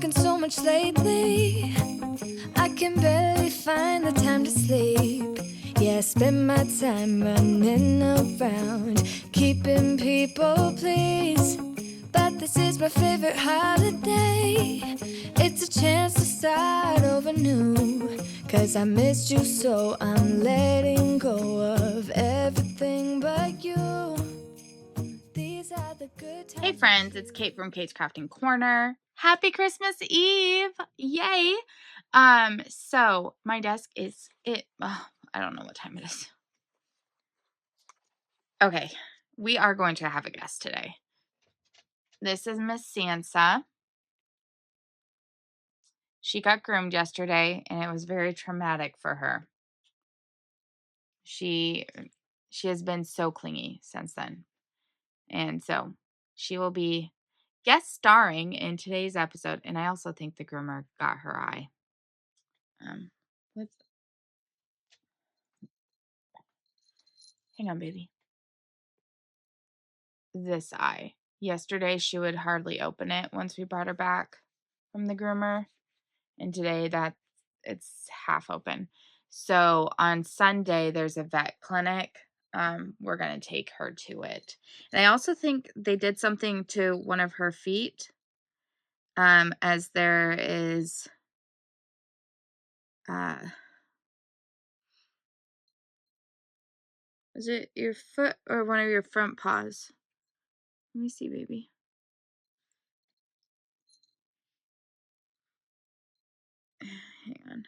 working so much lately, I can barely find the time to sleep. Yeah, I spend my time running around, keeping people pleased. But this is my favorite holiday. It's a chance to start over new. 'Cause I missed you, so I'm letting go of everything but you. These are the good times. Hey friends, it's Kate from Kate's Crafting Corner. Happy Christmas Eve! Yay! So my desk is I don't know what time it is. Okay, we are going to have a guest today. This is Miss Sansa. She got groomed yesterday, and it was very traumatic for her. She has been so clingy since then. And so she will be guest starring in today's episode. And I also think the groomer got her eye. Hang on, baby. This eye. Yesterday, she would hardly open it once we brought her back from the groomer. And today, it's half open. So on Sunday, there's a vet clinic. We're going to take her to it. And I also think they did something to one of her feet. As there is... is it your foot or one of your front paws? Let me see, baby. Hang on.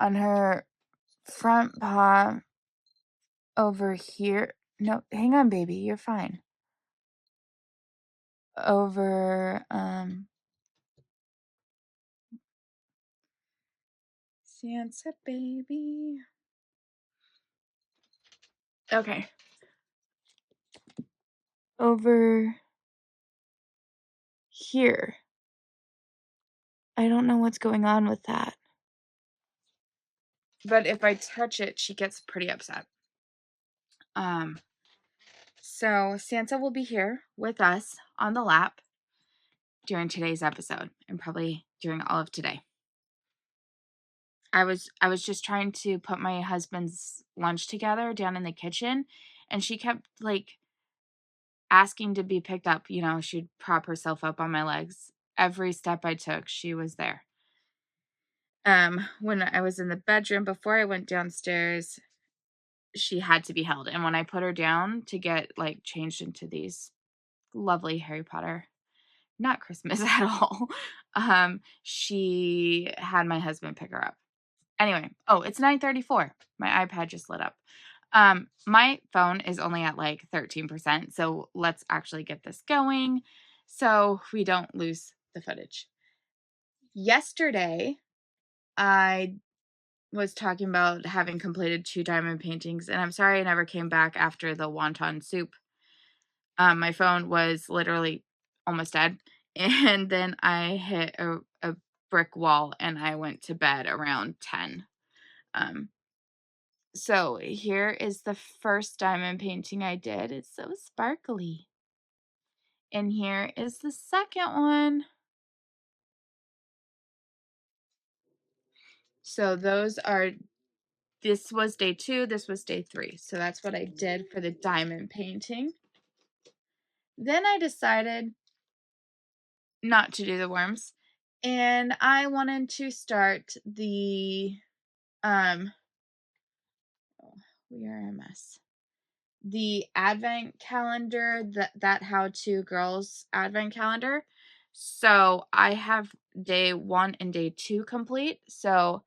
On her front paw over here. No, hang on, baby. You're fine. Over, Sansa, baby. Okay. Over here. I don't know what's going on with that. But if I touch it, she gets pretty upset. So Sansa will be here with us on the lap during today's episode and probably during all of today. I was just trying to put my husband's lunch together down in the kitchen, and she kept asking to be picked up. You know, she'd prop herself up on my legs. Every step I took, she was there. When I was in the bedroom before I went downstairs, she had to be held. And when I put her down to get changed into these lovely Harry Potter, not Christmas at all, she had my husband pick her up. Anyway, it's 9:34. My iPad just lit up. My phone is only at 13%, so let's actually get this going so we don't lose the footage. Yesterday, I was talking about having completed 2 diamond paintings, and I'm sorry I never came back after the wonton soup. My phone was literally almost dead, and then I hit a brick wall, and I went to bed around 10. So here is the first diamond painting I did. It's so sparkly. And here is the second one. So this was day 2, this was day 3. So that's what I did for the diamond painting. Then I decided not to do the worms. And I wanted to start the, we are a mess. The advent calendar, that How To Girls advent calendar. So I have day 1 and day 2 complete. So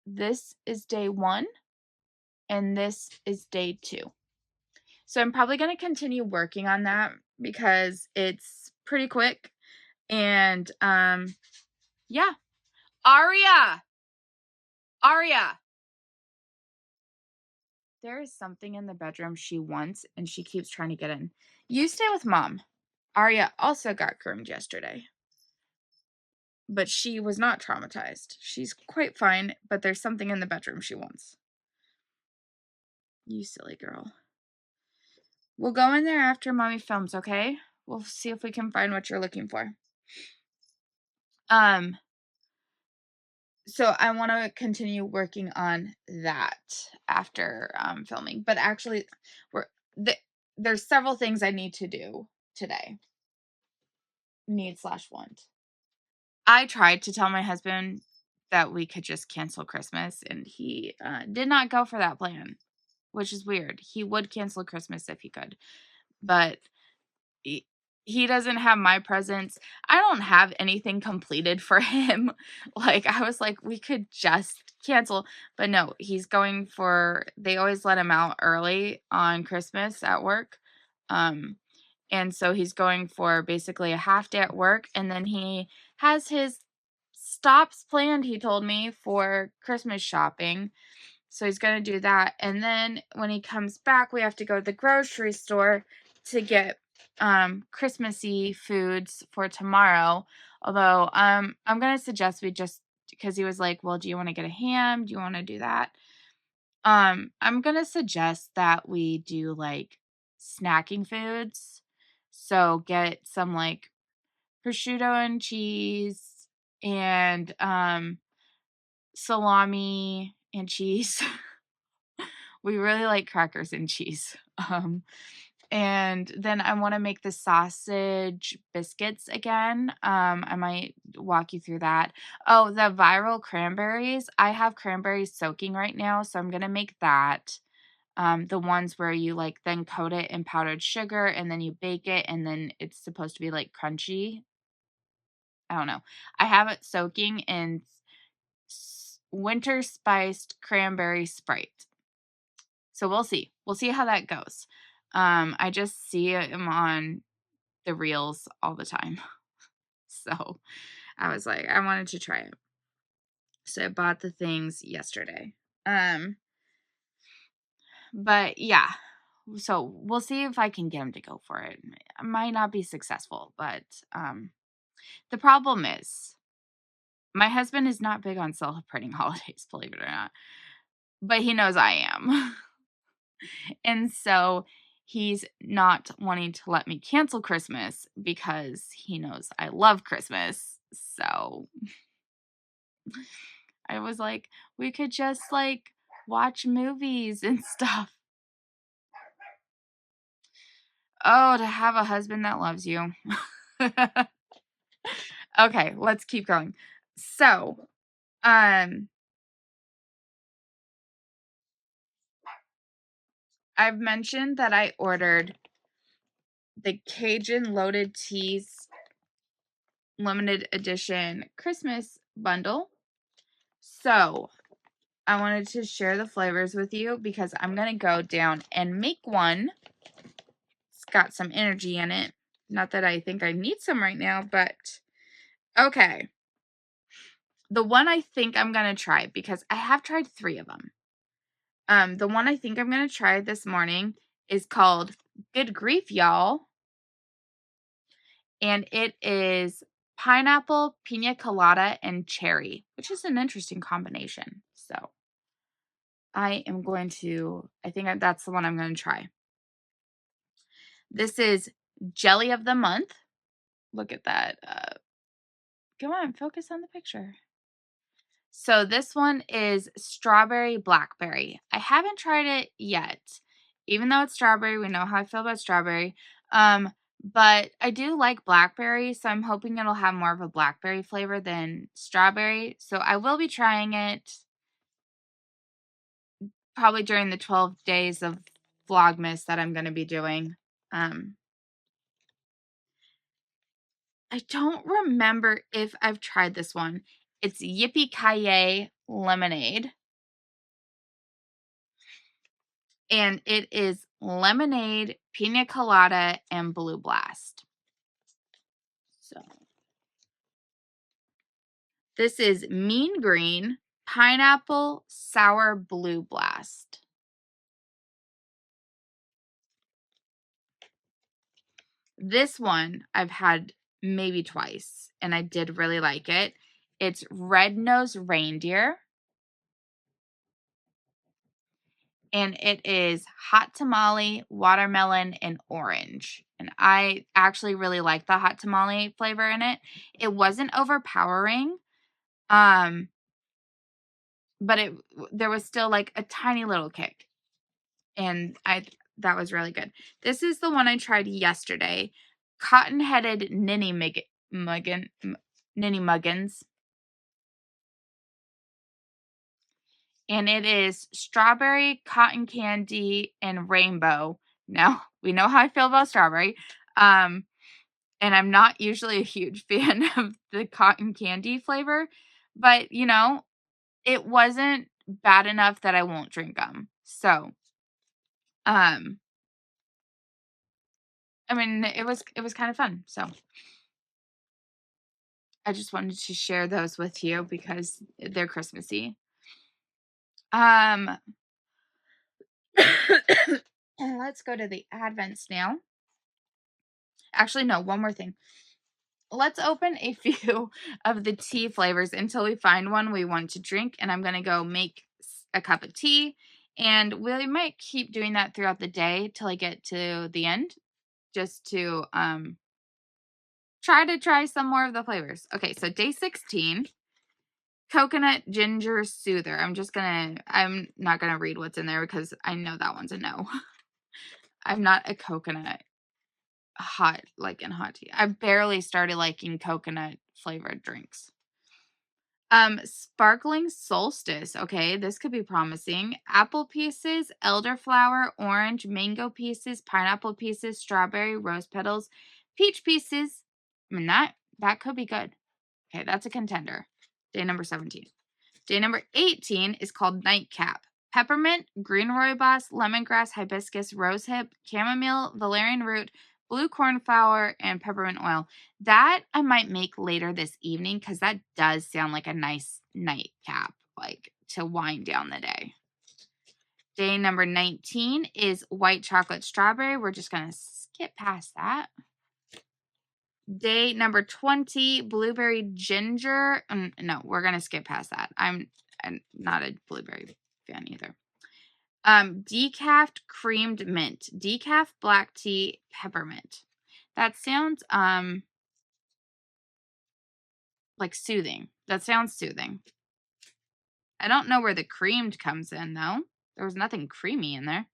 this is day 1 and this is day 2. So I'm probably going to continue working on that because it's pretty quick. And yeah. Aria. There is something in the bedroom she wants, and she keeps trying to get in. You stay with Mom. Aria also got groomed yesterday. But she was not traumatized. She's quite fine, but there's something in the bedroom she wants. You silly girl. We'll go in there after Mommy films, okay? We'll see if we can find what you're looking for. So I want to continue working on that after filming. But actually, there's several things I need to do today. Need/want. I tried to tell my husband that we could just cancel Christmas, and he did not go for that plan, which is weird. He would cancel Christmas if he could, but he doesn't have my presents. I don't have anything completed for him. Like, I was like, we could just cancel. But no, he's going for, they always let him out early on Christmas at work. And so he's going for basically a half day at work. And then he has his stops planned, he told me, for Christmas shopping. So he's going to do that. And then when he comes back, we have to go to the grocery store to get Christmassy foods for tomorrow. Although I'm going to suggest we just, because he was like, well, do you want to get a ham? Do you want to do that? I'm going to suggest that we do like snacking foods. So get some like prosciutto and cheese and salami and cheese. We really like crackers and cheese. And then I want to make the sausage biscuits again. I might walk you through that. Oh, the viral cranberries. I have cranberries soaking right now, so I'm going to make that. The ones where you like then coat it in powdered sugar and then you bake it and then it's supposed to be like crunchy. I don't know. I have it soaking in winter spiced cranberry Sprite. So we'll see. We'll see how that goes. I just see him on the reels all the time. So I was like, I wanted to try it. So I bought the things yesterday. But yeah. So we'll see if I can get him to go for it. I might not be successful, but the problem is my husband is not big on celebrating holidays, believe it or not. But he knows I am. And so he's not wanting to let me cancel Christmas because he knows I love Christmas. So I was like, we could just like watch movies and stuff. Oh, to have a husband that loves you. Okay, let's keep going. So, I've mentioned that I ordered the Cajun Loaded Teas limited edition Christmas bundle. So I wanted to share the flavors with you because I'm going to go down and make one. It's got some energy in it. Not that I think I need some right now, but okay. The one I think I'm going to try, because I have tried 3 of them. The one I think I'm going to try this morning is called Good Grief, Y'all. And it is pineapple, pina colada, and cherry, which is an interesting combination. So I think that's the one I'm going to try. This is Jelly of the Month. Look at that. Come on, focus on the picture. So this one is Strawberry Blackberry. I haven't tried it yet. Even though it's strawberry, we know how I feel about strawberry. But I do like blackberry, so I'm hoping it'll have more of a blackberry flavor than strawberry. So I will be trying it probably during the 12 days of Vlogmas that I'm going to be doing. I don't remember if I've tried this one. It's Yippee-Ki-Yay Lemonade. And it is lemonade, pina colada, and blue blast. So this is Mean Green, pineapple, sour blue blast. This one I've had maybe twice, and I did really like it. It's Red Nose Reindeer. and it is hot tamale, watermelon, and orange. And I actually really like the hot tamale flavor in it. It wasn't overpowering, but there was still like a tiny little kick, and that was really good. This is the one I tried yesterday, cotton-headed ninny muggins. And it is strawberry, cotton candy, and rainbow. Now, we know how I feel about strawberry. And I'm not usually a huge fan of the cotton candy flavor, but you know, it wasn't bad enough that I won't drink them. So, I mean, it was kind of fun. So, I just wanted to share those with you because they're Christmassy. Let's go to the Advents now. Actually, no, one more thing. Let's open a few of the tea flavors until we find one we want to drink. And I'm going to go make a cup of tea. And we might keep doing that throughout the day till I get to the end. Just to try some more of the flavors. Okay, so day 16. Coconut ginger soother. I'm not going to read what's in there because I know that one's a no. I'm not a coconut hot tea. I've barely started liking coconut flavored drinks. Sparkling solstice. Okay, this could be promising. Apple pieces, elderflower, orange, mango pieces, pineapple pieces, strawberry, rose petals, peach pieces. I mean, that could be good. Okay, that's a contender. Day number 17. Day number 18 is called nightcap. Peppermint, green rooibos, lemongrass, hibiscus, rosehip, chamomile, valerian root, blue cornflower, and peppermint oil. That I might make later this evening because that does sound like a nice nightcap, like to wind down the day. Day number 19 is white chocolate strawberry. We're just going to skip past that. Day number 20, blueberry ginger. No, we're going to skip past that. I'm not a blueberry fan either. Decaf creamed mint. Decaf black tea peppermint. That sounds like soothing. That sounds soothing. I don't know where the creamed comes in though. There was nothing creamy in there.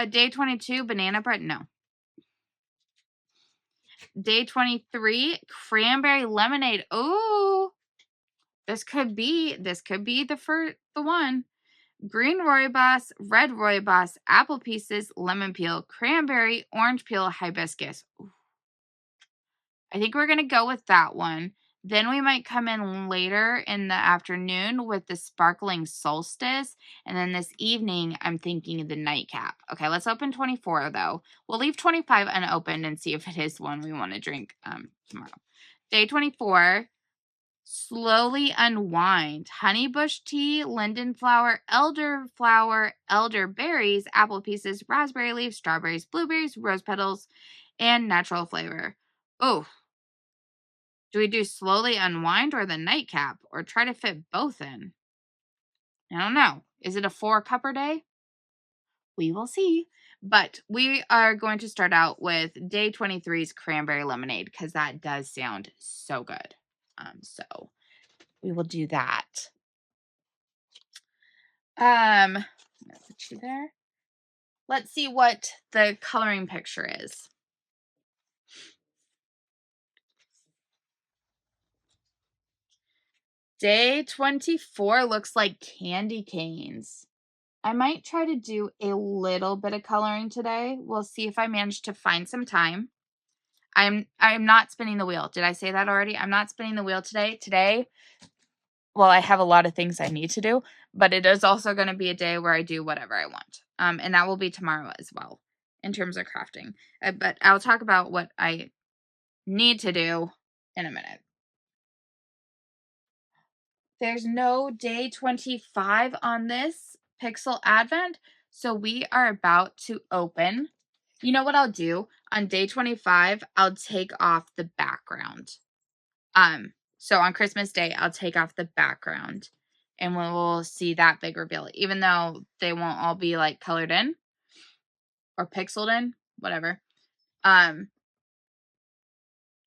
Day 22, banana bread. No. Day 23, cranberry lemonade. Oh, this could be the one. Green rooibos, red rooibos, apple pieces, lemon peel, cranberry, orange peel, hibiscus. Ooh. I think we're going to go with that one. Then we might come in later in the afternoon with the sparkling solstice. And then this evening, I'm thinking of the nightcap. Okay, let's open 24, though. We'll leave 25 unopened and see if it is one we want to drink tomorrow. Day 24, slowly unwind. Honeybush tea, linden flower, elderberries, apple pieces, raspberry leaves, strawberries, blueberries, rose petals, and natural flavor. Oh. Do we do slowly unwind or the nightcap or try to fit both in? I don't know. Is it a 4-cupper day? We will see. But we are going to start out with day 23's cranberry lemonade because that does sound so good. So we will do that. Put you there. Let's see what the coloring picture is. Day 24 looks like candy canes. I might try to do a little bit of coloring today. We'll see if I manage to find some time. I'm not spinning the wheel. Did I say that already? I'm not spinning the wheel today. Well, I have a lot of things I need to do, but it is also going to be a day where I do whatever I want. And that will be tomorrow as well in terms of crafting. But I'll talk about what I need to do in a minute. There's no day 25 on this Pixel Advent, so we are about to open. You know what I'll do? On day 25, I'll take off the background. So on Christmas Day, I'll take off the background and we'll see that big reveal, even though they won't all be like colored in or pixeled in, whatever.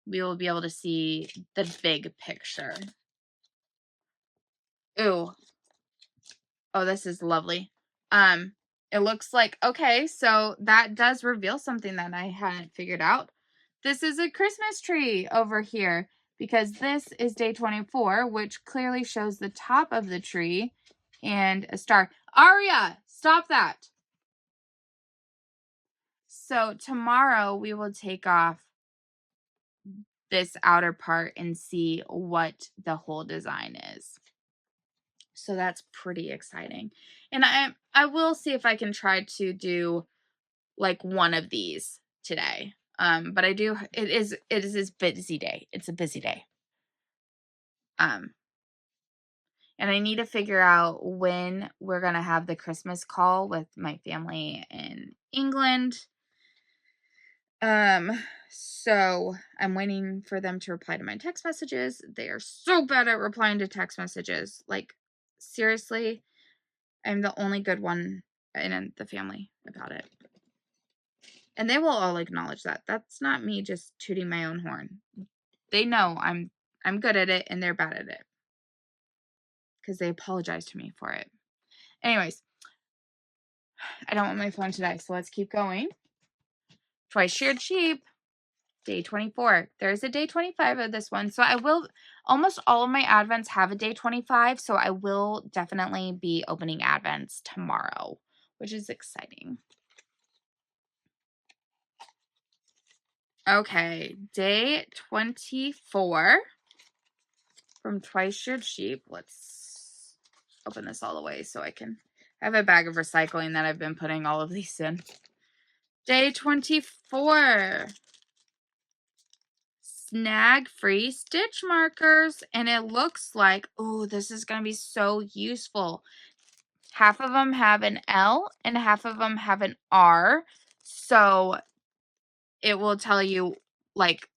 We will be able to see the big picture. Ooh. Oh, this is lovely. It looks like, okay, so that does reveal something that I hadn't figured out. This is a Christmas tree over here, because this is day 24, which clearly shows the top of the tree and a star. Aria, stop that. So tomorrow we will take off this outer part and see what the whole design is. So that's pretty exciting. And I will see if I can try to do like one of these today. But it is a busy day. It's a busy day. And I need to figure out when we're going to have the Christmas call with my family in England. So I'm waiting for them to reply to my text messages. They are so bad at replying to text messages. Like, seriously, I'm the only good one in the family about it. And they will all acknowledge that. That's not me just tooting my own horn. They know I'm good at it and they're bad at it. Because they apologize to me for it. Anyways, I don't want my phone to die, so let's keep going. Twice shared sheep. Day 24. There's a day 25 of this one. So I will, almost all of my advents have a day 25. So I will definitely be opening advents tomorrow, which is exciting. Okay, day 24 from Twice Shared Sheep. Let's open this all the way so I can have a bag of recycling that I've been putting all of these in. Day 24. Snag free stitch markers. And it looks like, oh, this is going to be so useful. Half of them have an L and half of them have an R. So it will tell you like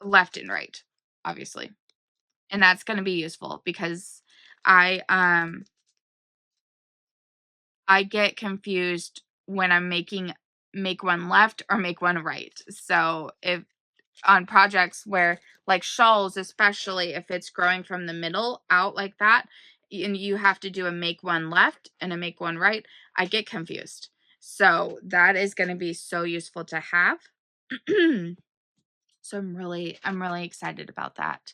left and right, obviously. And that's going to be useful because I get confused when I'm make one left or make one right. So if on projects where like shawls, especially if it's growing from the middle out like that, and you have to do a make one left and a make one right, I get confused. So that is going to be so useful to have. So I'm really excited about that.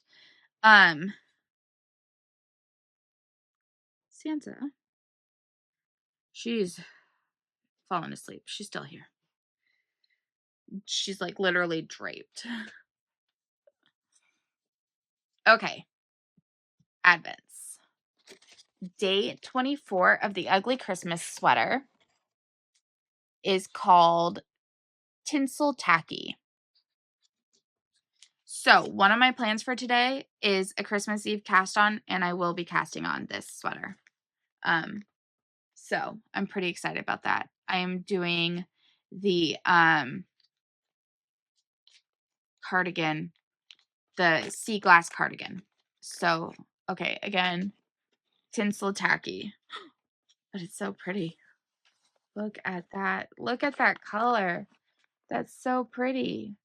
Santa, she's fallen asleep. She's still here. She's like literally draped. Okay. Advents. Day 24 of the Ugly Christmas Sweater is called Tinsel Tacky. So one of my plans for today is a Christmas Eve cast on, and I will be casting on this sweater. So I'm pretty excited about that. I am doing the cardigan, the sea glass cardigan. So, okay, again, tinsel tacky. But it's so pretty. Look at that. Look at that color. That's so pretty.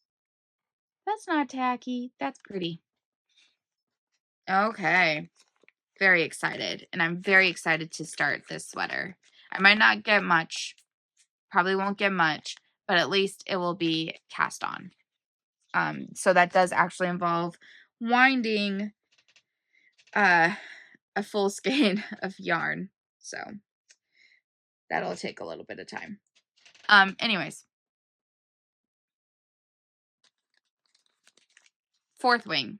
That's not tacky. That's pretty. Okay. Very excited. And I'm very excited to start this sweater. I might not get much. Probably won't get much. But at least it will be cast on. So that does actually involve winding a full skein of yarn. So that'll take a little bit of time. Anyways. Fourth wing.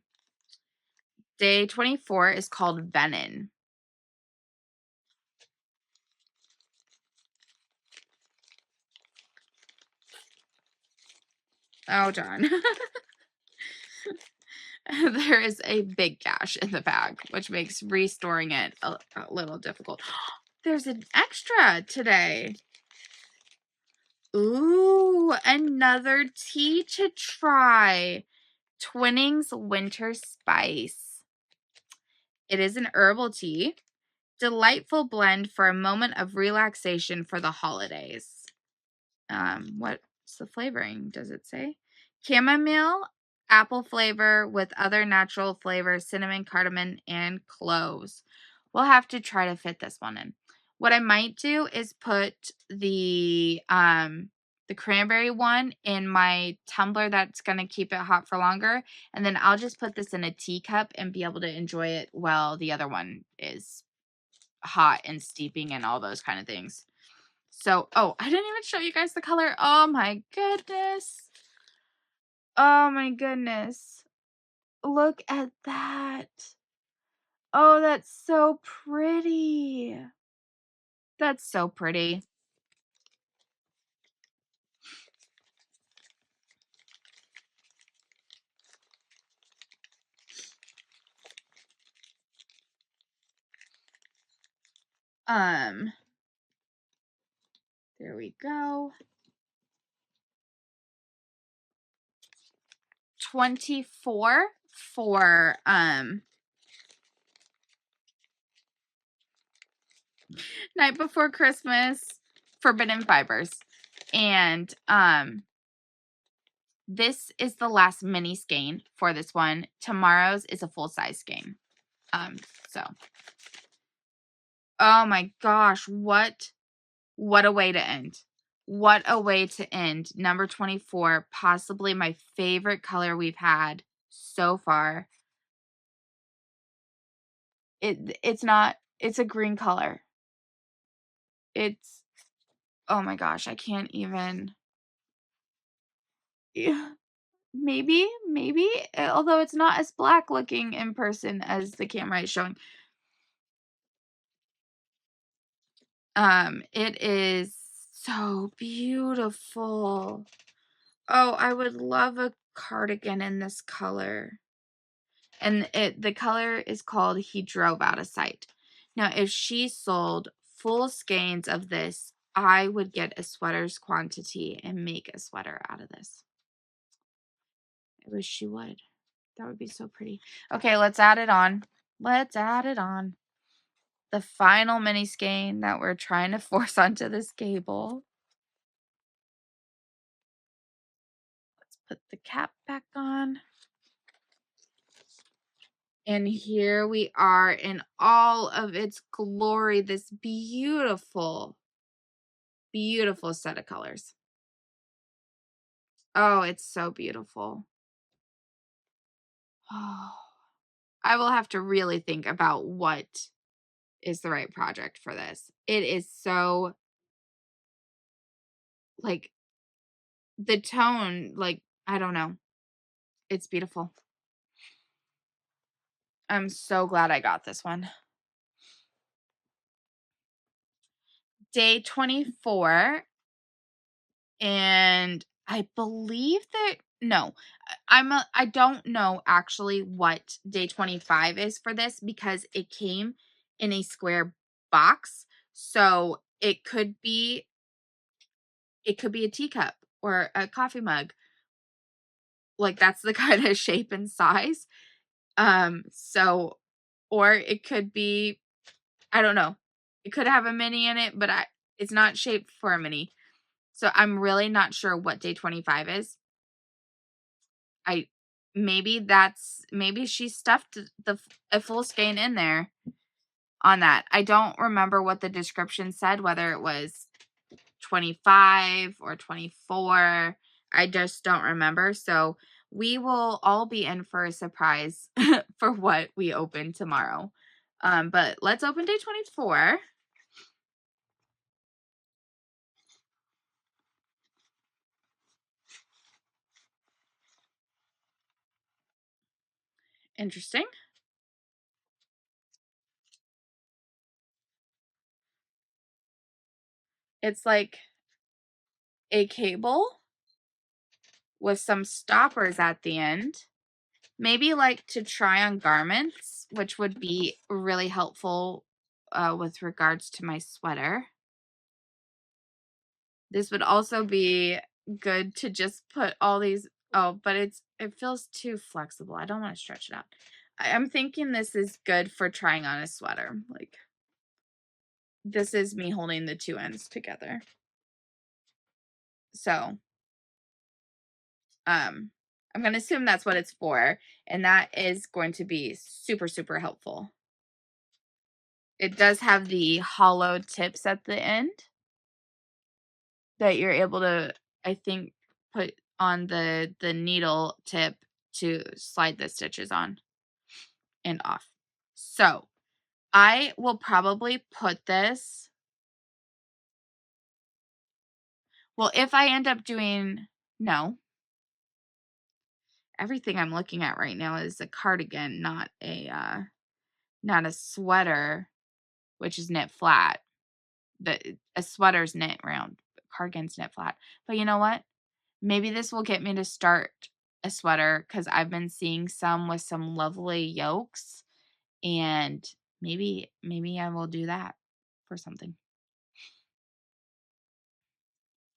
Day 24 is called Venom. Oh, darn. There is a big gash in the bag, which makes restoring it a little difficult. There's an extra today. Ooh, another tea to try. Twinings Winter Spice. It is an herbal tea. Delightful blend for a moment of relaxation for the holidays. What's the flavoring? Does it say? Chamomile, apple flavor with other natural flavors, cinnamon, cardamom, and cloves. We'll have to try to fit this one in. What I might do is put the cranberry one in my tumbler that's going to keep it hot for longer. And then I'll just put this in a teacup and be able to enjoy it while the other one is hot and steeping and all those kind of things. So, oh, I didn't even show you guys the color. Oh my goodness. Oh my goodness. Look at that. Oh, that's so pretty. That's so pretty. There we go. 24 for Night Before Christmas Forbidden Fibers. And this is the last mini skein for this one. Tomorrow's is a full-size skein. So oh my gosh, what a way to end. What a way to end. Number 24, possibly my favorite color we've had so far. It's a green color. It's, oh my gosh, I can't even. Yeah, maybe, although it's not as black looking in person as the camera is showing. It is so beautiful. Oh, I would love a cardigan in this color. And the color is called He Drove Out of Sight. Now, if she sold full skeins of this, I would get a sweater's quantity and make a sweater out of this. I wish she would. That would be so pretty. Okay, let's add it on. Let's add it on. The final mini skein that we're trying to force onto this cable. Let's put the cap back on. And here we are in all of its glory, this beautiful, beautiful set of colors. Oh, it's so beautiful. Oh, I will have to really think about what is the right project for this. It is so, like, the tone, like, I don't know. It's beautiful. I'm so glad I got this one. Day 24. And I believe that, no, I don't know actually what day 25 is for this because it came in a square box. So it could be a teacup or a coffee mug. Like that's the kind of shape and size. So, or it could be, I don't know. It could have a mini in it, but it's not shaped for a mini. So I'm really not sure what day 25 is. Maybe she stuffed a full skein in there on that. I don't remember what the description said, whether it was 25 or 24. I just don't remember. So we will all be in for a surprise for what we open tomorrow. But let's open day 24. Interesting. It's like a cable with some stoppers at the end. Maybe like to try on garments, which would be really helpful with regards to my sweater. This would also be good to just put all these. Oh, but it feels too flexible. I don't want to stretch it out. I'm thinking this is good for trying on a sweater. Like, this is me holding the two ends together. So, I'm going to assume that's what it's for, and that is going to be super, super helpful. It does have the hollow tips at the end that you're able to, I think, put on the needle tip to slide the stitches on and off. So, I will probably put this, well, if I end up doing, no, everything I'm looking at right now is a cardigan, not a sweater, which is knit flat. A sweater's knit round, cardigan's knit flat. But you know what? Maybe this will get me to start a sweater, because I've been seeing some with some lovely yokes, and maybe I will do that for something.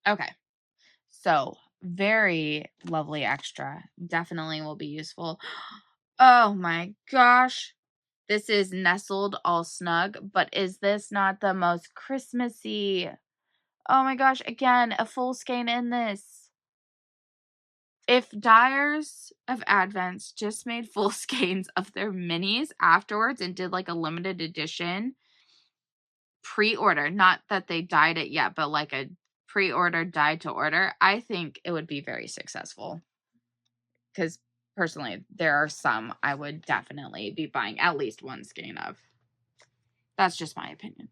Okay. So, very lovely extra. Definitely will be useful. Oh my gosh. This is nestled all snug, but is this not the most Christmassy? Oh my gosh, again, a full skein in this. If Dyers of Advents just made full skeins of their minis afterwards and did like a limited edition pre-order, not that they dyed it yet, but like a pre-order dyed to order, I think it would be very successful. Because personally, there are some I would definitely be buying at least one skein of. That's just my opinion.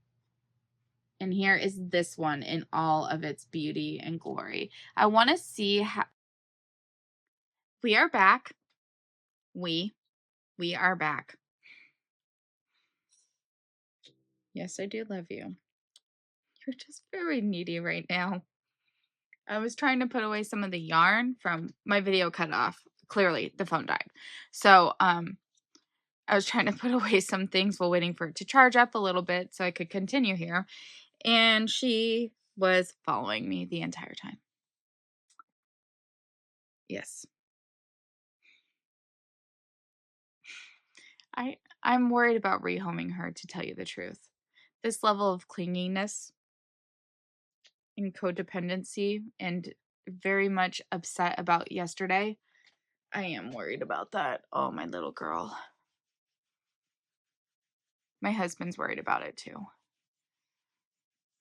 And here is this one in all of its beauty and glory. I want to see how... We are back. We are back. Yes, I do love you. You're just very needy right now. I was trying to put away some of the yarn from my video cut off. Clearly, the phone died. So, I was trying to put away some things while waiting for it to charge up a little bit so I could continue here. And she was following me the entire time. Yes. I'm worried about rehoming her, to tell you the truth. This level of clinginess and codependency, and very much upset about yesterday, I am worried about that. Oh, my little girl. My husband's worried about it too.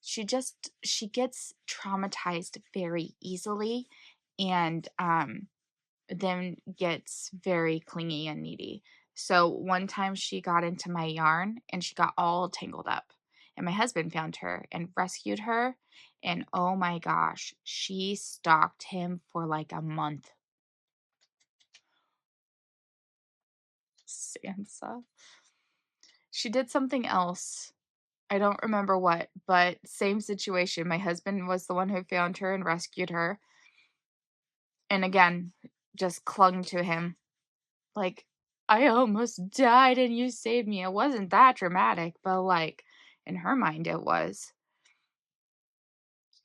She gets traumatized very easily, and then gets very clingy and needy. So one time she got into my yarn and she got all tangled up, and my husband found her and rescued her, and oh my gosh, she stalked him for like a month. Sansa. She did something else. I don't remember what, but same situation. My husband was the one who found her and rescued her. And again, just clung to him. Like, I almost died and you saved me. It wasn't that dramatic, but like, in her mind it was.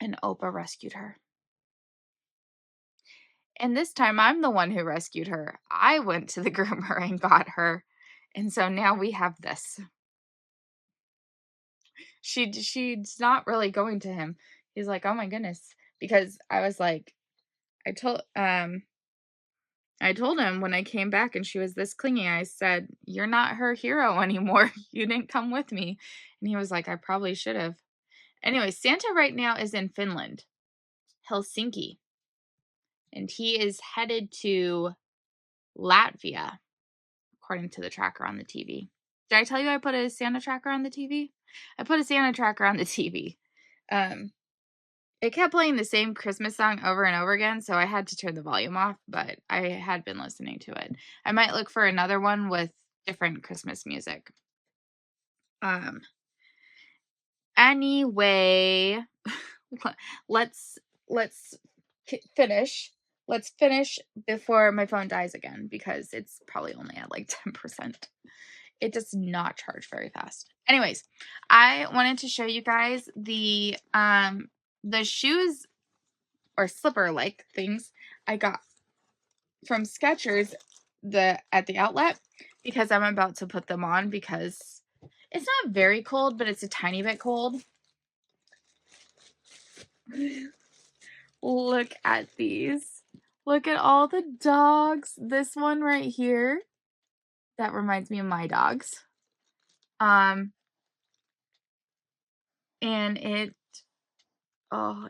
And Oprah rescued her. And this time I'm the one who rescued her. I went to the groomer and got her. And so now we have this. She's not really going to him. He's like, oh my goodness. Because I was like, I told him when I came back and she was this clingy, I said, you're not her hero anymore. You didn't come with me. And he was like, I probably should have. Anyway, Santa right now is in Finland, Helsinki. And he is headed to Latvia, according to the tracker on the TV. Did I tell you I put a Santa tracker on the TV? I put a Santa tracker on the TV. It kept playing the same Christmas song over and over again, so I had to turn the volume off, but I had been listening to it. I might look for another one with different Christmas music. Anyway, let's finish. Let's finish before my phone dies again, because it's probably only at like 10%. It does not charge very fast. Anyways, I wanted to show you guys the shoes or slipper-like things I got from Skechers at the outlet, because I'm about to put them on, because It's not very cold, but it's a tiny bit cold. Look at these. Look at all the dogs. This one right here, that reminds me of my dogs. And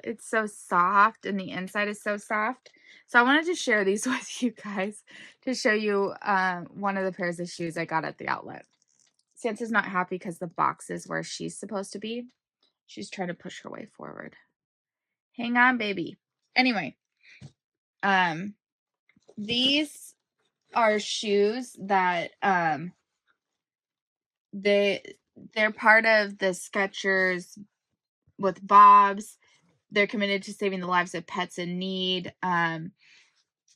it's so soft, and the inside is so soft. So I wanted to share these with you guys to show you one of the pairs of shoes I got at the outlet. Santa's not happy because the box is where she's supposed to be. She's trying to push her way forward. Hang on, baby. Anyway, these are shoes that they're part of the Skechers with Bob's. They're committed to saving the lives of pets in need.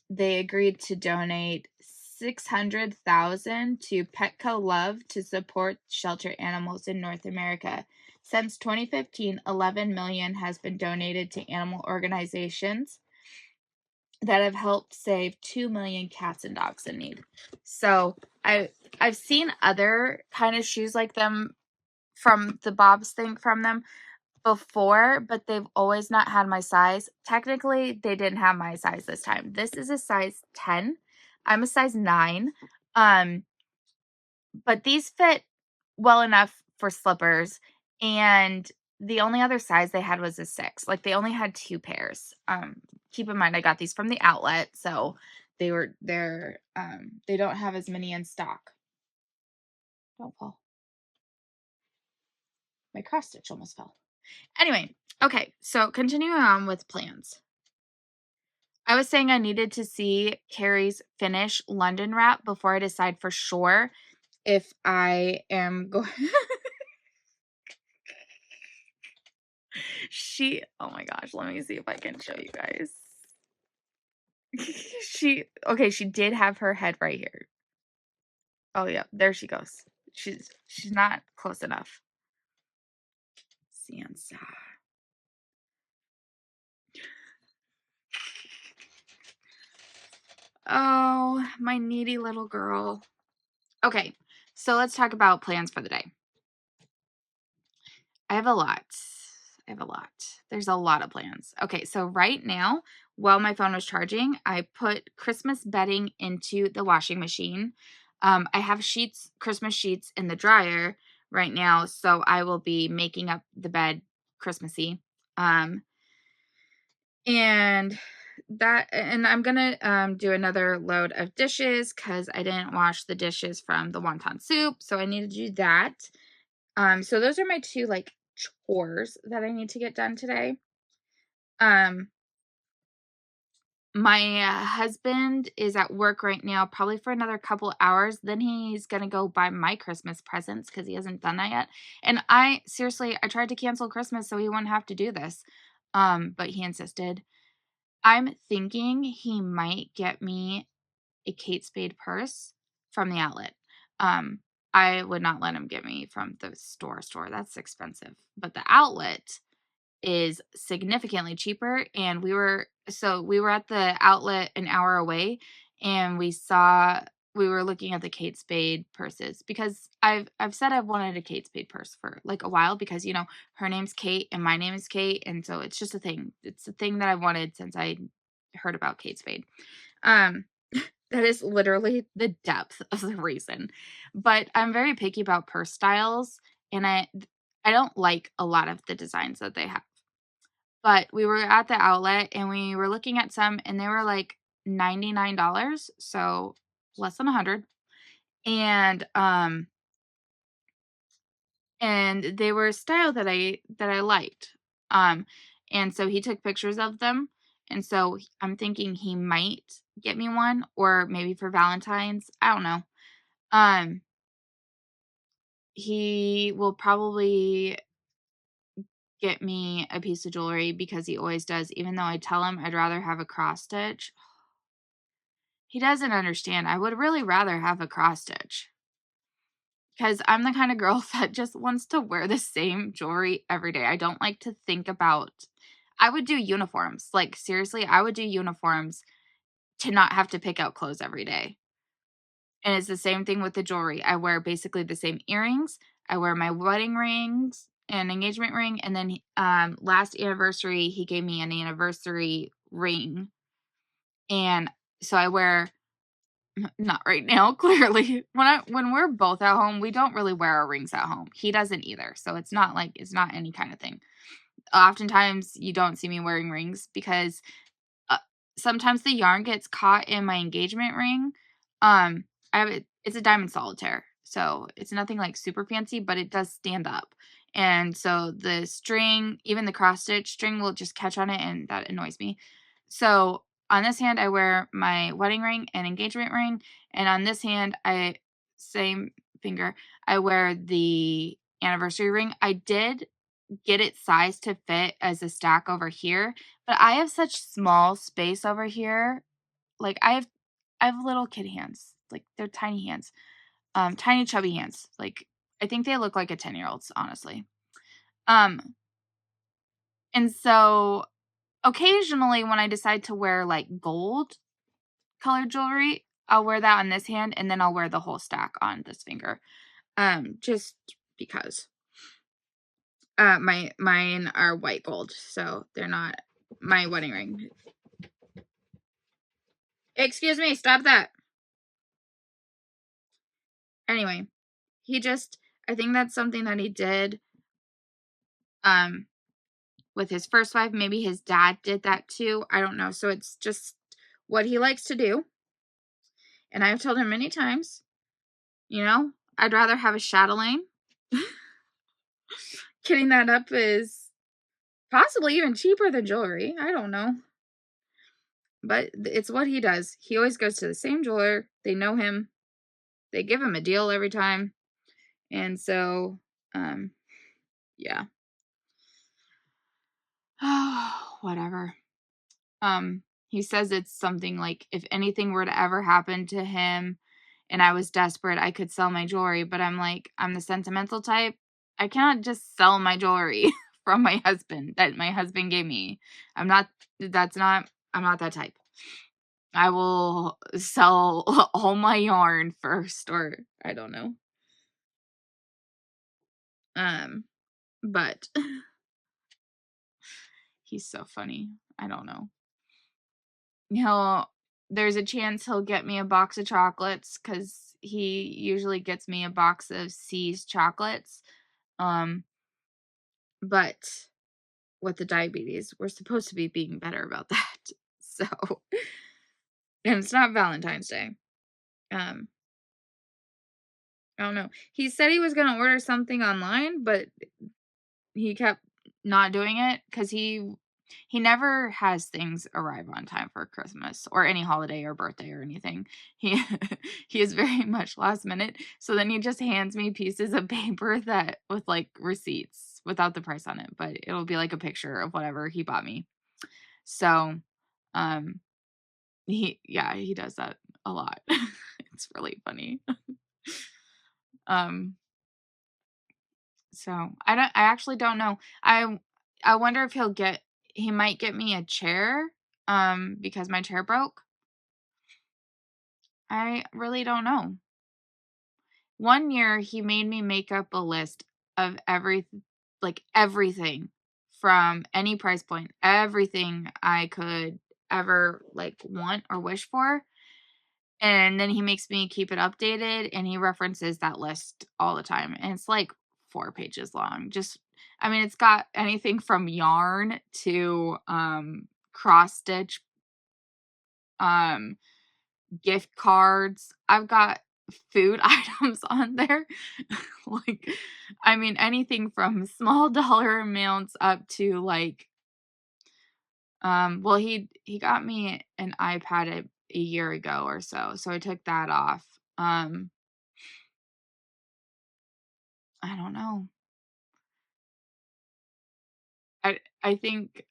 They agreed to donate $600,000 to Petco Love to support shelter animals in North America. Since 2015, $11 million has been donated to animal organizations that have helped save 2 million cats and dogs in need. So I've seen other kind of shoes like them from the Bob's thing from them before, but they've always not had my size. Technically, they didn't have my size this time. This is a size 10. I'm a size 9. But these fit well enough for slippers, and the only other size they had was a 6. Like, they only had 2 pairs. Keep in mind I got these from the outlet, so they don't have as many in stock. Don't fall. My cross stitch almost fell. Anyway, okay, so continuing on with plans. I was saying I needed to see Carrie's finish London wrap before I decide for sure if I am going. Oh my gosh, let me see if I can show you guys. She did have her head right here. Oh yeah, there she goes. She's not close enough. Sansa. Oh, my needy little girl. Okay, so let's talk about plans for the day. I have a lot. There's a lot of plans. Okay, so right now, while my phone was charging, I put Christmas bedding into the washing machine. I have Christmas sheets in the dryer right now, so I will be making up the bed Christmassy. And I'm gonna do another load of dishes because I didn't wash the dishes from the wonton soup, so I need to do that. So those are my 2 like chores that I need to get done today. My husband is at work right now, probably for another couple hours. Then he's gonna go buy my Christmas presents because he hasn't done that yet. And I tried to cancel Christmas so he wouldn't have to do this. But he insisted. I'm thinking he might get me a Kate Spade purse from the outlet. I would not let him get me from the store. That's expensive. But the outlet is significantly cheaper, and we were at the outlet an hour away, and we were looking at the Kate Spade purses because I've said I've wanted a Kate Spade purse for like a while because her name's Kate and my name is Kate, and so it's just a thing. It's a thing that I wanted since I heard about Kate Spade. That is literally the depth of the reason. But I'm very picky about purse styles, and I don't like a lot of the designs that they have. But we were at the outlet and we were looking at some, and they were like $99, so less than 100. And they were a style that I liked. And so he took pictures of them, and so I'm thinking he might get me one, or maybe for Valentine's. I don't know. He will probably get me a piece of jewelry because he always does, even though I tell him I'd rather have a cross stitch. He doesn't understand. I would really rather have a cross stitch because I'm the kind of girl that just wants to wear the same jewelry every day. I don't like to think about. I would do uniforms. Like, seriously, I would do uniforms to not have to pick out clothes every day. And it's the same thing with the jewelry. I wear basically the same earrings. I wear my wedding rings and engagement ring, and then last anniversary he gave me an anniversary ring, and so I wear not right now, clearly. When we're both at home, we don't really wear our rings at home. He doesn't either, so it's not any kind of thing. Oftentimes, you don't see me wearing rings because uh, sometimes the yarn gets caught in my engagement ring. I have it's a diamond solitaire, so it's nothing like super fancy, but it does stand up. And so the string, even the cross stitch string, will just catch on it, and that annoys me. So on this hand, I wear my wedding ring and engagement ring, and on this hand, same finger, I wear the anniversary ring. I did get it sized to fit as a stack over here, but I have such small space over here. Like I have little kid hands. Like they're tiny hands. Tiny chubby hands. Like I think they look like a 10-year-old's, honestly. Um and so occasionally when I decide to wear like gold colored jewelry, I'll wear that on this hand and then I'll wear the whole stack on this finger. Just because. Mine are white gold, so they're not my wedding ring. Excuse me, stop that. Anyway, I think that's something that he did with his first wife. Maybe his dad did that too. I don't know. So it's just what he likes to do. And I've told him many times, I'd rather have a chatelaine. Getting that up is possibly even cheaper than jewelry. I don't know. But it's what he does. He always goes to the same jeweler. They know him. They give him a deal every time. And so, yeah. Oh, whatever. He says it's something like if anything were to ever happen to him and I was desperate, I could sell my jewelry. But I'm like, I'm the sentimental type. I cannot just sell my jewelry from my husband that my husband gave me. I'm not that type. I will sell all my yarn first, or I don't know. But he's so funny. I don't know. There's a chance he'll get me a box of chocolates because he usually gets me a box of C's chocolates. But with the diabetes, we're supposed to be being better about that. So, and it's not Valentine's Day. I don't know. He said he was gonna order something online, but he kept not doing it because he never has things arrive on time for Christmas or any holiday or birthday or anything. He he is very much last minute. So then he just hands me pieces of paper that with like receipts without the price on it, but it'll be like a picture of whatever he bought me. So he does that a lot. It's really funny. So I actually don't know. I wonder if he might get me a chair because my chair broke. I really don't know. One year he made me make up a list of everything from any price point, everything I could ever like want or wish for. And then he makes me keep it updated and he references that list all the time. And it's like 4 pages long. It's got anything from yarn to cross stitch, gift cards. I've got food items on there. Anything from small dollar amounts up to like well he got me an iPad a year ago or so. So I took that off. I don't know. I think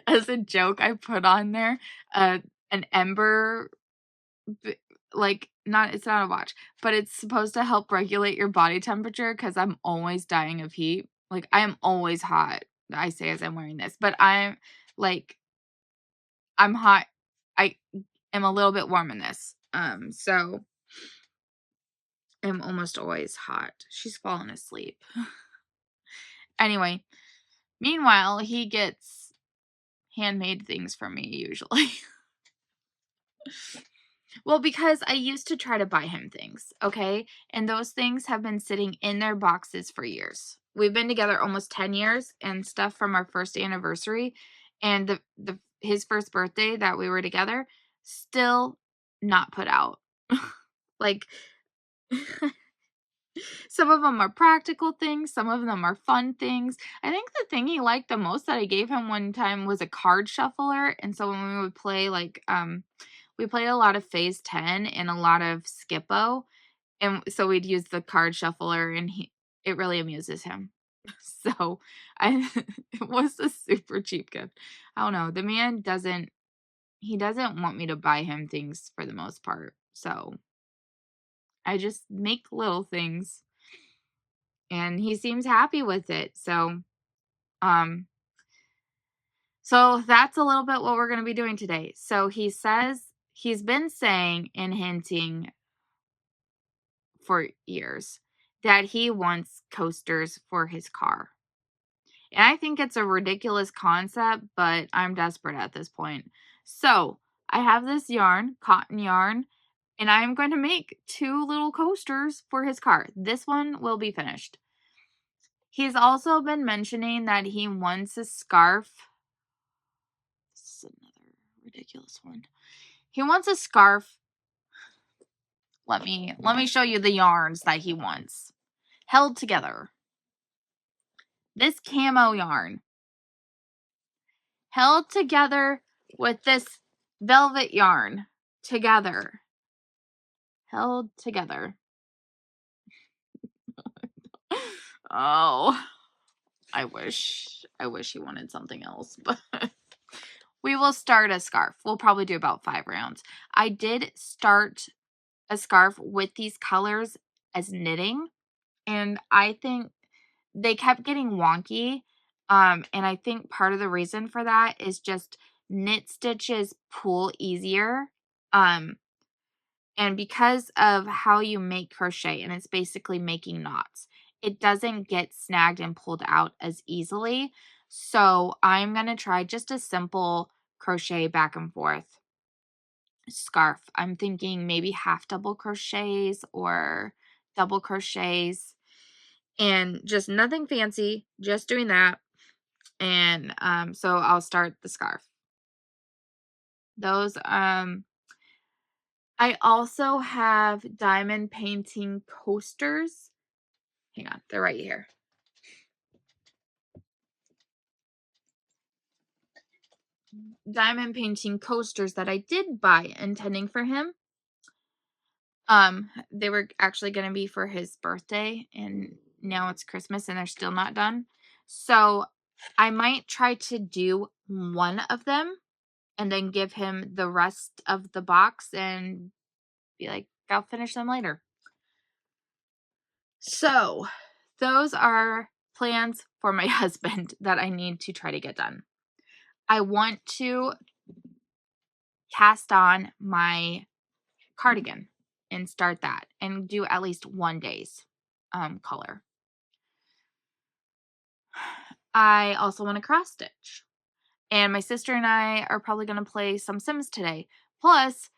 as a joke I put on there an ember not it's not a watch, but it's supposed to help regulate your body temperature because I'm always dying of heat. Like I am always hot. I say as I'm wearing this, but I'm hot. I am a little bit warm in this. So am almost always hot. She's fallen asleep. Anyway, meanwhile, he gets handmade things from me usually. Well, because I used to try to buy him things, okay? And those things have been sitting in their boxes for years. We've been together almost 10 years, and stuff from our first anniversary and his first birthday that we were together, still not put out. Like, some of them are practical things, some of them are fun things. I think the thing he liked the most that I gave him one time was a card shuffler, and so when we would play, like, we played a lot of Phase 10 and a lot of Skippo, and so we'd use the card shuffler, and it really amuses him. So, I it was a super cheap gift. I don't know, the man doesn't want me to buy him things for the most part, so I just make little things, and he seems happy with it, um so that's a little bit what we're gonna be doing today. So he's been saying and hinting for years that he wants coasters for his car. And I think it's a ridiculous concept, but I'm desperate at this point. So I have this yarn, cotton yarn, and I'm going to make 2 little coasters for his car. This one will be finished. He's also been mentioning that he wants a scarf. This is another ridiculous one. He wants a scarf. Let me show you the yarns that he wants. Held together. This camo yarn. Held together with this velvet yarn. Together. Held together. Oh, I wish he wanted something else, but we will start a scarf. We'll probably do about 5 rounds. I did start a scarf with these colors as knitting, and I think they kept getting wonky. And I think part of the reason for that is just knit stitches pull easier. And because of how you make crochet, and it's basically making knots, it doesn't get snagged and pulled out as easily. So I'm going to try just a simple crochet back and forth scarf. I'm thinking maybe half double crochets or double crochets, and just nothing fancy, just doing that. And so I'll start the scarf. Those I also have diamond painting coasters. Hang on, they're right here. Diamond painting coasters that I did buy intending for him. They were actually going to be for his birthday, and now it's Christmas and they're still not done. So I might try to do one of them and then give him the rest of the box and be like, I'll finish them later. So those are plans for my husband that I need to try to get done. I want to cast on my cardigan and start that and do at least one day's color. I also want to cross stitch. And my sister and I are probably going to play some Sims today. Plus,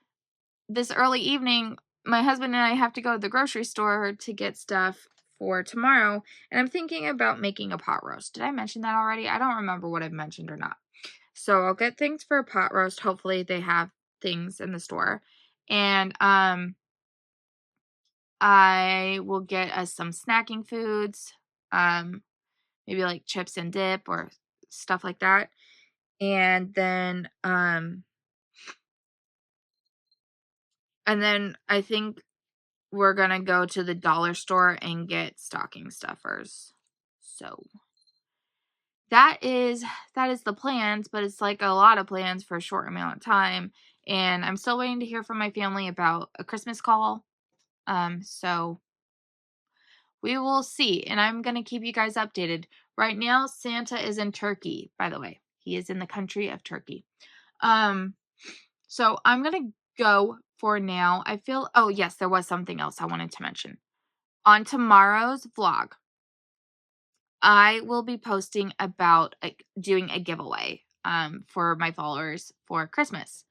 this early evening, my husband and I have to go to the grocery store to get stuff for tomorrow. And I'm thinking about making a pot roast. Did I mention that already? I don't remember what I've mentioned or not. So I'll get things for a pot roast. Hopefully they have things in the store. And I will get us some snacking foods. Maybe like chips and dip or stuff like that. And then I think we're going to go to the dollar store and get stocking stuffers. So that is the plans, but it's like a lot of plans for a short amount of time. And I'm still waiting to hear from my family about a Christmas call. So we will see. And I'm going to keep you guys updated. Right now, Santa is in Turkey, by the way. He is in the country of Turkey. So I'm going to go for now. Oh yes, there was something else I wanted to mention. On tomorrow's vlog, I will be posting about doing a giveaway for my followers for Christmas.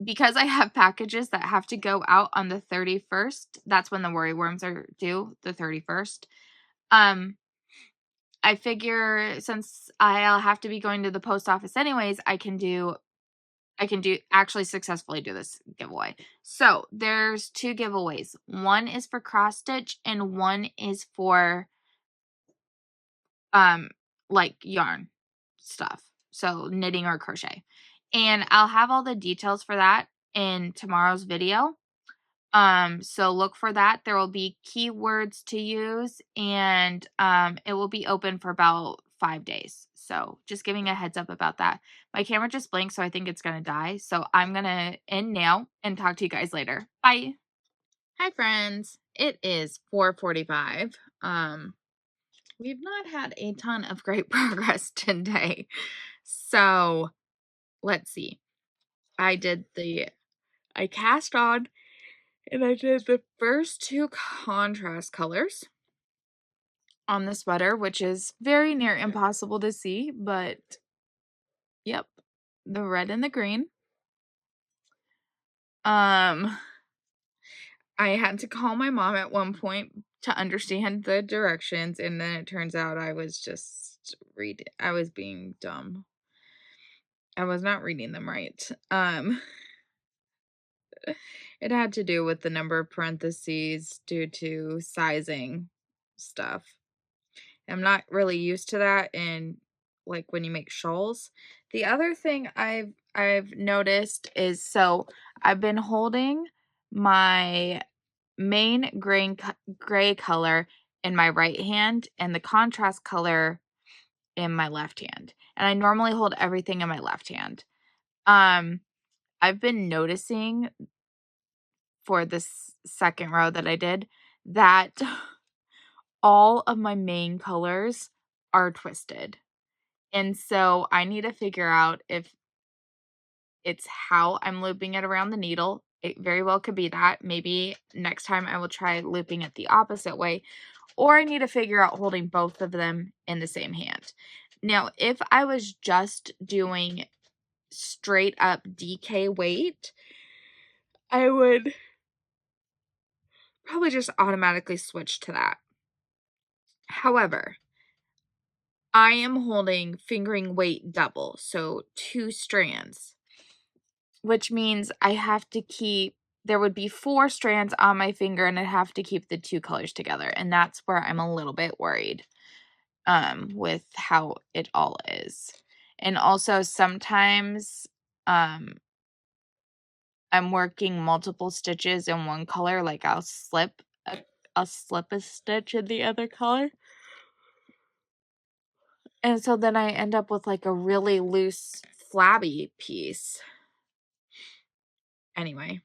Because I have packages that have to go out on the 31st, that's when the worry worms are due, the 31st. I figure since I'll have to be going to the post office anyways, I can actually successfully do this giveaway. So there's 2 giveaways. One is for cross stitch and one is for like yarn stuff. So knitting or crochet. And I'll have all the details for that in tomorrow's video. So look for that. There will be keywords to use and it will be open for about 5 days. So just giving a heads up about that. My camera just blinked, so I think it's gonna die. So I'm gonna end now and talk to you guys later. Bye. Hi friends. It is 4:45. We've not had a ton of great progress today. So let's see. I cast on and I did the first 2 contrast colors on the sweater, which is very near impossible to see, but yep, the red and the green. I had to call my mom at one point to understand the directions, and then it turns out I was just I was being dumb. I was not reading them right. It had to do with the number of parentheses due to sizing stuff. I'm not really used to that in like when you make shawls. The other thing I've noticed is so I've been holding my main gray color in my right hand and the contrast color in my left hand. And I normally hold everything in my left hand. I've been noticing for this second row that I did that all of my main colors are twisted. And so I need to figure out if it's how I'm looping it around the needle. It very well could be that. Maybe next time I will try looping it the opposite way. Or I need to figure out holding both of them in the same hand. Now, if I was just doing straight up DK weight, I would probably just automatically switch to that. However, I am holding fingering weight double, so 2 strands, which means I have to keep, there would be 4 strands on my finger and I'd have to keep the 2 colors together. And that's where I'm a little bit worried with how it all is. And also sometimes I'm working multiple stitches in one color, like I'll slip a stitch in the other color. And so then I end up with like a really loose, flabby piece. Anyway,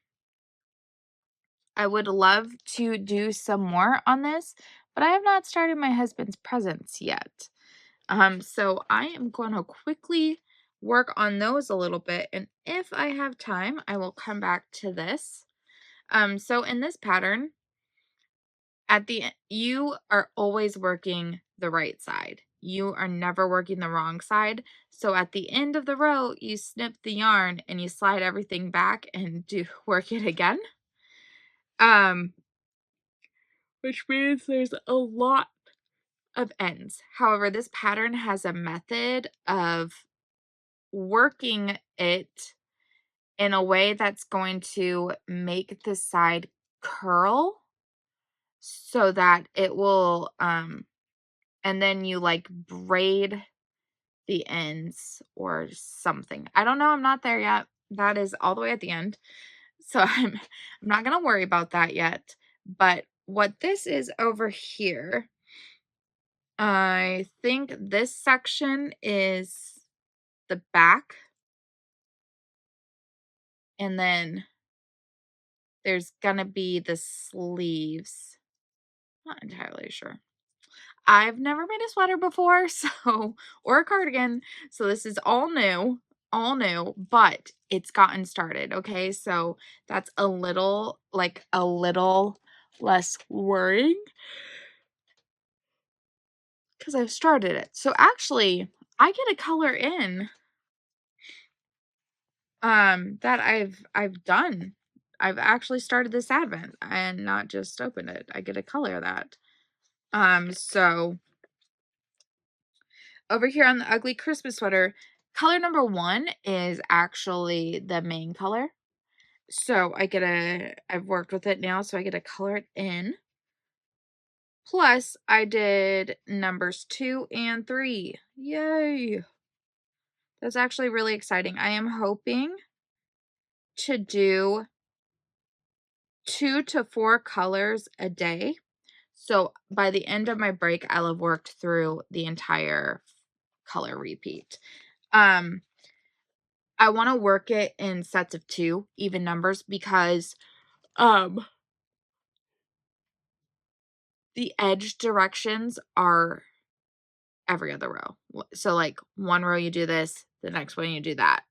I would love to do some more on this, but I have not started my husband's presents yet. So I am going to quickly work on those a little bit, and if I have time, I will come back to this. So in this pattern, at the end, you are always working the right side. You are never working the wrong side. So at the end of the row, you snip the yarn and you slide everything back and work it again. Which means there's a lot of ends. However, this pattern has a method of working it in a way that's going to make the side curl so that it will and then you like braid the ends or something. I don't know, I'm not there yet. That is all the way at the end. So I'm not going to worry about that yet. But what this is over here, I think this section is the back. And then there's going to be the sleeves. Not entirely sure. I've never made a sweater before, or a cardigan, so this is all new, but it's gotten started, okay? So that's a little less worrying because I've started it. So actually, I get a color in that I've done. I've actually started this advent and not just opened it. I get a color that. So over here on the ugly Christmas sweater, color number 1 is actually the main color. So I've worked with it now, so I get to color it in. Plus, I did numbers 2 and 3. Yay! That's actually really exciting. I am hoping to do 2 to 4 colors a day. So by the end of my break, I'll have worked through the entire color repeat. I want to work it in sets of 2, even numbers, because the edge directions are every other row. So like one row you do this, the next one you do that.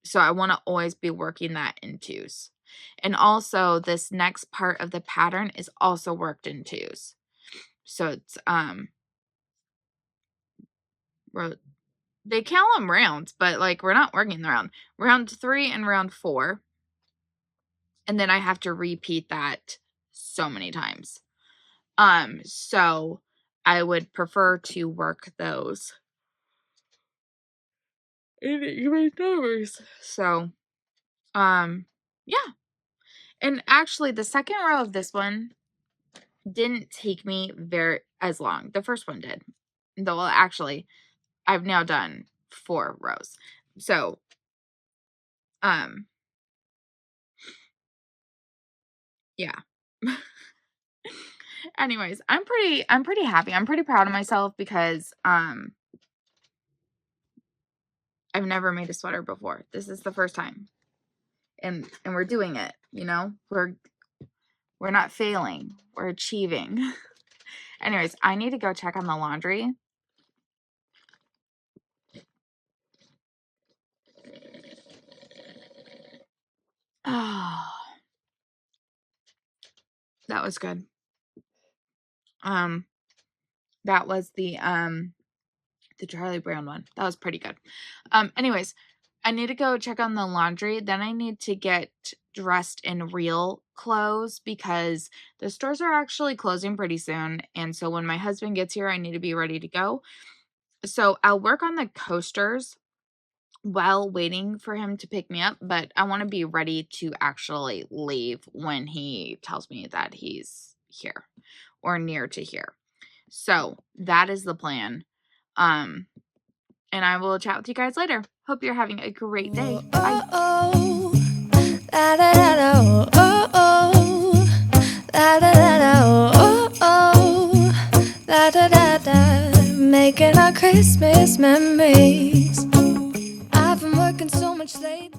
So I want to always be working that in 2s. And also this next part of the pattern is also worked in 2s. So it's they count them rounds, but like we're not working the round 3 and round 4. And then I have to repeat that so many times. So I would prefer to work those in even numbers. So, yeah. And actually, the second row of this one didn't take me as long. The first one did. Though, actually, I've now done 4 rows. So, yeah. Anyways, I'm pretty happy. I'm pretty proud of myself because I've never made a sweater before. This is the first time. And we're doing it, you know? We're not failing. We're achieving. Anyways, I need to go check on the laundry. Oh, that was good. That was the Charlie Brown one. That was pretty good. Anyways, I need to go check on the laundry. Then I need to get dressed in real clothes because the stores are actually closing pretty soon. And so when my husband gets here, I need to be ready to go. So I'll work on the coasters while waiting for him to pick me up, but I want to be ready to actually leave when he tells me that he's here or near to here. So that is the plan. And I will chat with you guys later. Hope you're having a great day. Bye. Making our Christmas memories. I've been working so much lately.